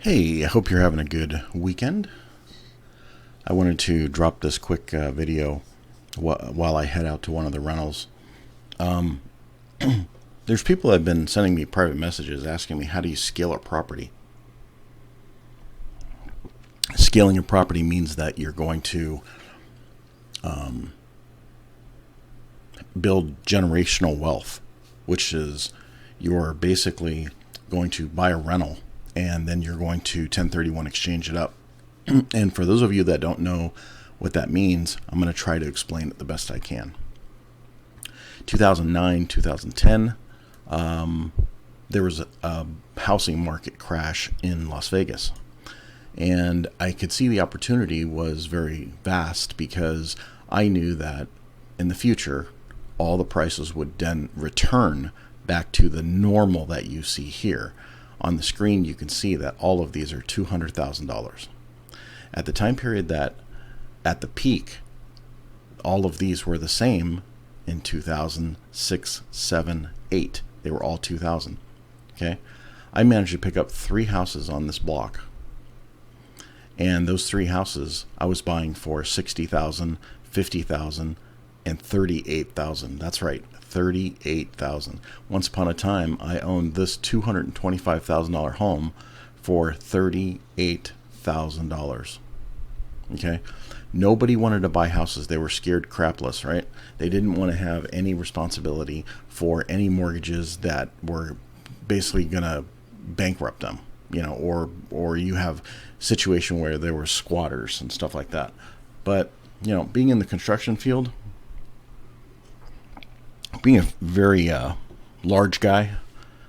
Hey, I hope you're having a good weekend. I wanted to drop this quick video while I head out to one of the rentals. There's people that have been sending me private messages asking me, how do you scale a property? Scaling a property means that you're going to build generational wealth, which is you're basically going to buy a rental and then you're going to 1031 exchange it up. And for those of you that don't know what that means, I'm going to try to explain it the best I can. 2009, 2010, there was a housing market crash in Las Vegas. And I could see the opportunity was very vast because I knew that in the future, all the prices would then return back to the normal that you see here. On the screen, you can see that all of these are $200,000. At the time period that, at the peak, all of these were the same in 2006, 7, 8. They were all 2000. Okay? I managed to pick up 3 houses on this block. And those 3 houses I was buying for $60,000, $50,000, and $38,000. That's right, $38,000. Once upon a time, I owned this $225,000 home for $38,000. Okay? Nobody wanted to buy houses. They were scared crapless, right? They didn't want to have any responsibility for any mortgages that were basically going to bankrupt them, or you have situation where there were squatters and stuff like that. But, being in the construction field, being a very large guy,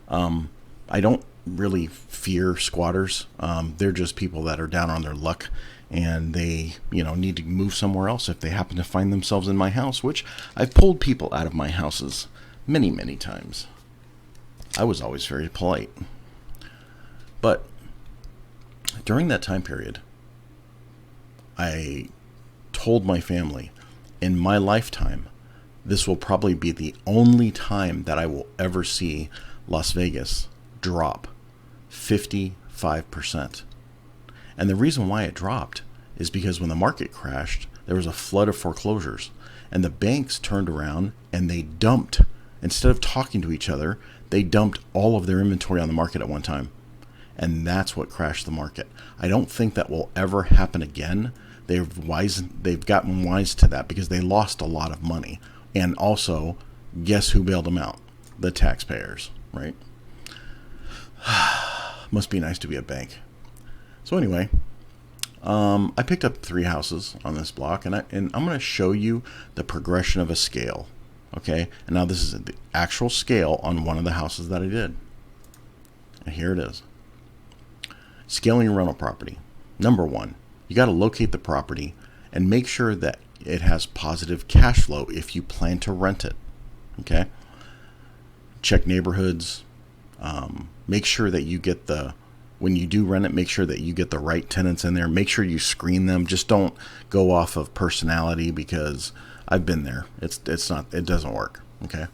I don't really fear squatters. They're just people that are down on their luck and they, need to move somewhere else if they happen to find themselves in my house, which I've pulled people out of my houses many, many times. I was always very polite. But during that time period, I told my family, in my lifetime, this will probably be the only time that I will ever see Las Vegas drop 55%. And the reason why it dropped is because when the market crashed, there was a flood of foreclosures. And the banks turned around and they dumped, instead of talking to each other, they dumped all of their inventory on the market at one time. And that's what crashed the market. I don't think that will ever happen again. They've gotten wise to that because they lost a lot of money. And also, guess who bailed them out? The taxpayers, right? Must be nice to be a bank. So anyway, I picked up 3 houses on this block, and I'm going to show you the progression of a scale. Okay, and now this is the actual scale on one of the houses that I did. And here it is. Scaling a rental property. Number 1, you got to locate the property and make sure that it has positive cash flow if you plan to rent it. Okay? Check neighborhoods. Make sure that you get when you do rent it, make sure that you get the right tenants in there. Make sure you screen them. Just don't go off of personality because I've been there. It doesn't work. Okay?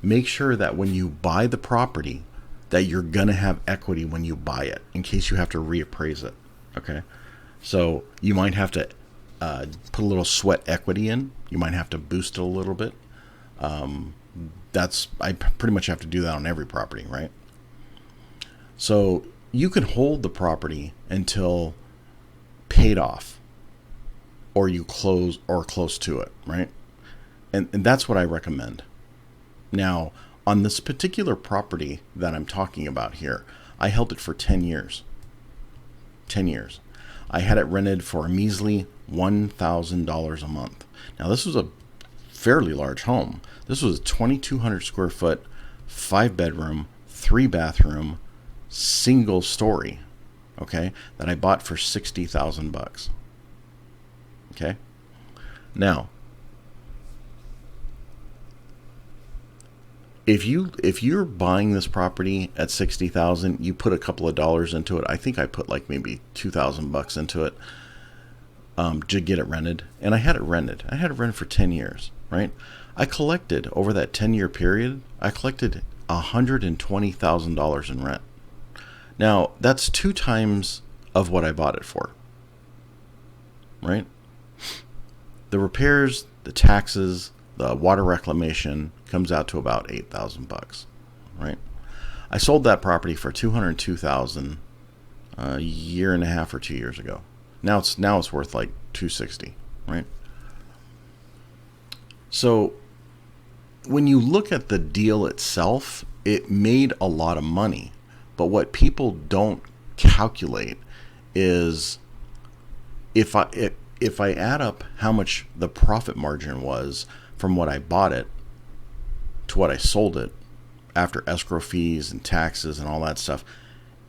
Make sure that when you buy the property that you're going to have equity when you buy it in case you have to reappraise it. Okay? So you might have to put a little sweat equity in. You might have to boost it a little bit. I pretty much have to do that on every property, right? So you can hold the property until paid off, or you close or close to it, right? And that's what I recommend. Now, on this particular property that I'm talking about here, I held it for 10 years. 10 years. I had it rented for a measly $1,000 a month. Now, this was a fairly large home. This was a 2,200 square foot, 5-bedroom, 3-bathroom, single story, okay, that I bought for $60,000. Okay? Now, if you're buying this property at $60,000, you put a couple of dollars into it. I think I put like maybe $2,000 into it to get it rented, and I had it rented. I had it rented for 10 years, right? I collected over that 10-year period. I collected $120,000 in rent. Now, that's 2 times of what I bought it for, right? The repairs, the taxes, the water reclamation comes out to about $8,000, right? I sold that property for $202,000 a year and a half or 2 years ago. Now it's worth like $260,000, right? So when you look at the deal itself, it made a lot of money. But what people don't calculate is if I add up how much the profit margin was from what I bought it to what I sold it after escrow fees and taxes and all that stuff,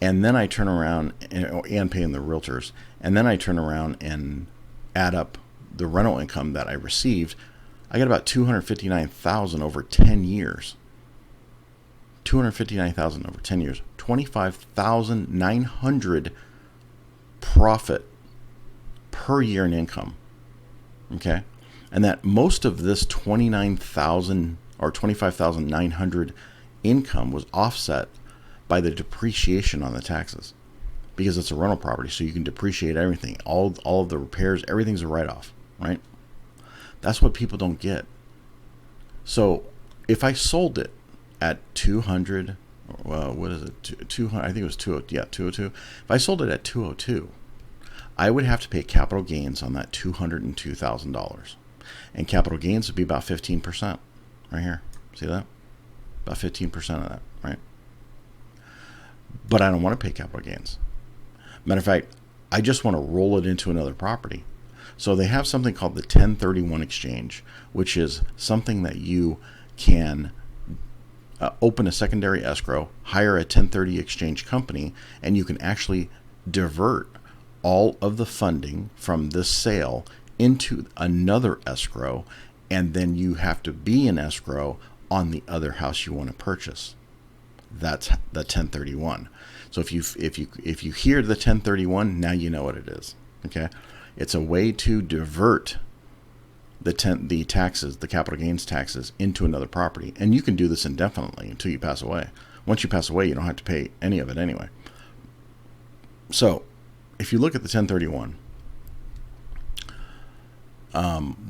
and then I turn around and paying the realtors, and then I turn around and add up the rental income that I received, I got about $259,000 over 10 years. $259,000 over 10 years. $25,900 profit per year in income. Okay? And that most of this $29,000 or $25,900 income was offset by the depreciation on the taxes, because it's a rental property, so you can depreciate everything. All of the repairs, everything's a write-off, right? That's what people don't get. So if I sold it at 200, well, what is it? 200, I think it was 202. Yeah, 202. If I sold it at 202, I would have to pay capital gains on that $202,000. And capital gains would be about 15% right here. See that? About 15% of that, right? But I don't want to pay capital gains. Matter of fact, I just want to roll it into another property. So they have something called the 1031 exchange, which is something that you can open a secondary escrow, hire a 1030 exchange company, and you can actually divert all of the funding from this sale into another escrow, and then you have to be in escrow on the other house you want to purchase. That's the 1031. So if you hear the 1031, now you know what it is. Okay, it's a way to divert the taxes, the capital gains taxes, into another property, and you can do this indefinitely until you pass away. Once you pass away, you don't have to pay any of it anyway. So if you look at the 1031,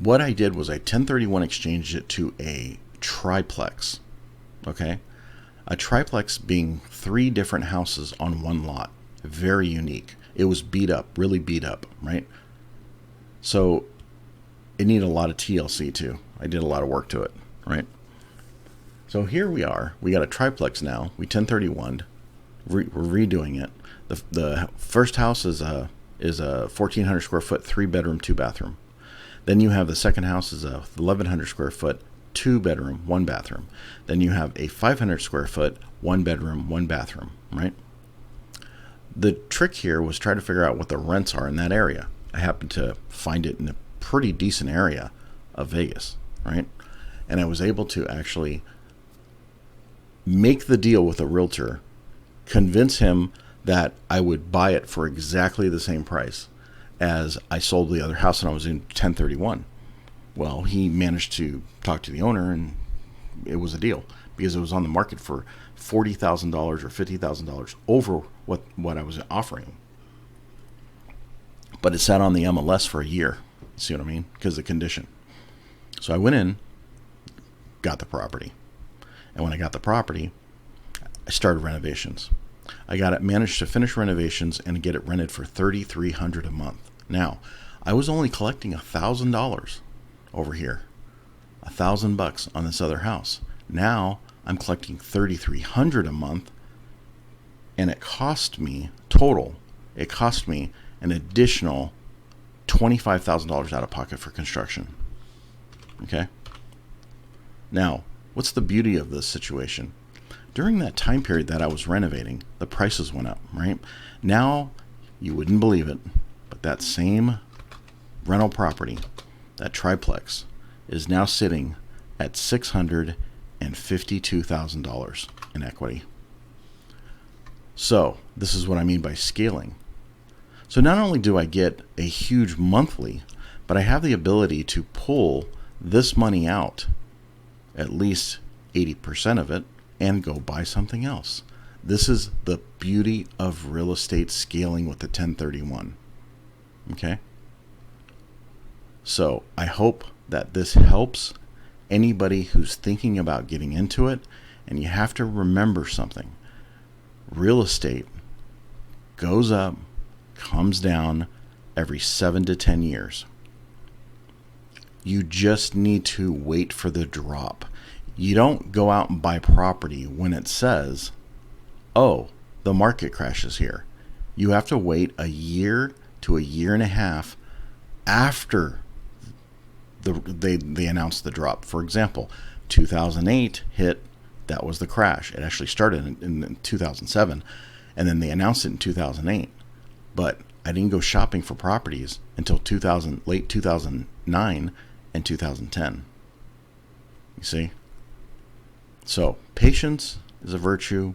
what I did was I 1031 exchanged it to a triplex. Okay, a triplex being 3 different houses on one lot. Very unique. It was beat up, really beat up, right? So it needed a lot of TLC too. I did a lot of work to it, right? So here we are. We got a triplex now. We 1031. We're redoing it. The first house is a 1,400 square foot, 3-bedroom, 2-bathroom. Then you have the second house is a 1,100 square foot, 2-bedroom, 1-bathroom. Then you have a 500 square foot, 1-bedroom, 1-bathroom, right? The trick here was try to figure out what the rents are in that area. I happened to find it in a pretty decent area of Vegas, right? And I was able to actually make the deal with a realtor, convince him that I would buy it for exactly the same price as I sold the other house, and I was in 1031. Well, he managed to talk to the owner, and it was a deal because it was on the market for $40,000 or $50,000 over what I was offering. But it sat on the MLS for a year. See what I mean? Because of the condition. So I went in, got the property. And when I got the property, I started renovations. Managed to finish renovations and get it rented for $3,300 a month. Now, I was only collecting $1,000 over here, $1,000 on this other house. Now I'm collecting $3,300 a month, and it cost me an additional $25,000 out of pocket for construction. Okay. Now, what's the beauty of this situation? During that time period that I was renovating, the prices went up, right? Now, you wouldn't believe it, but that same rental property, that triplex, is now sitting at $652,000 in equity. So, this is what I mean by scaling. So not only do I get a huge monthly, but I have the ability to pull this money out, at least 80% of it, and go buy something else. This is the beauty of real estate scaling with the 1031. Okay? So I hope that this helps anybody who's thinking about getting into it. And you have to remember something. Real estate goes up, comes down every 7 to 10 years. You just need to wait for the drop. You don't go out and buy property when it says, oh, the market crashes here. You have to wait a year to a year and a half after they announce the drop. For example, 2008 hit. That was the crash. It actually started in 2007, and then they announced it in 2008. But I didn't go shopping for properties until late 2009 and 2010. You see? So patience is a virtue.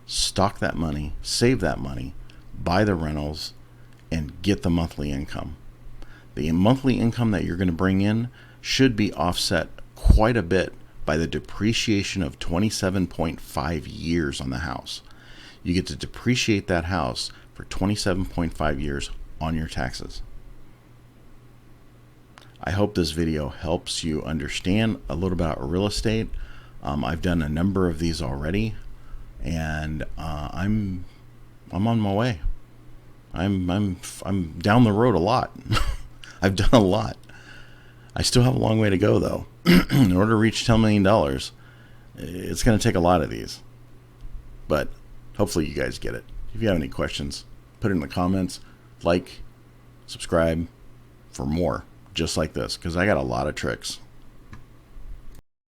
Stock that money, save that money, buy the rentals, and get the monthly income. The monthly income that you're going to bring in should be offset quite a bit by the depreciation of 27.5 years on the house. You get to depreciate that house for 27.5 years on your taxes. I hope this video helps you understand a little about real estate. I've done a number of these already, and I'm on my way. I'm down the road a lot. I've done a lot. I still have a long way to go, though. In order to reach $10 million, it's going to take a lot of these. But hopefully you guys get it. If you have any questions, put it in the comments. Like, subscribe for more just like this, because I got a lot of tricks.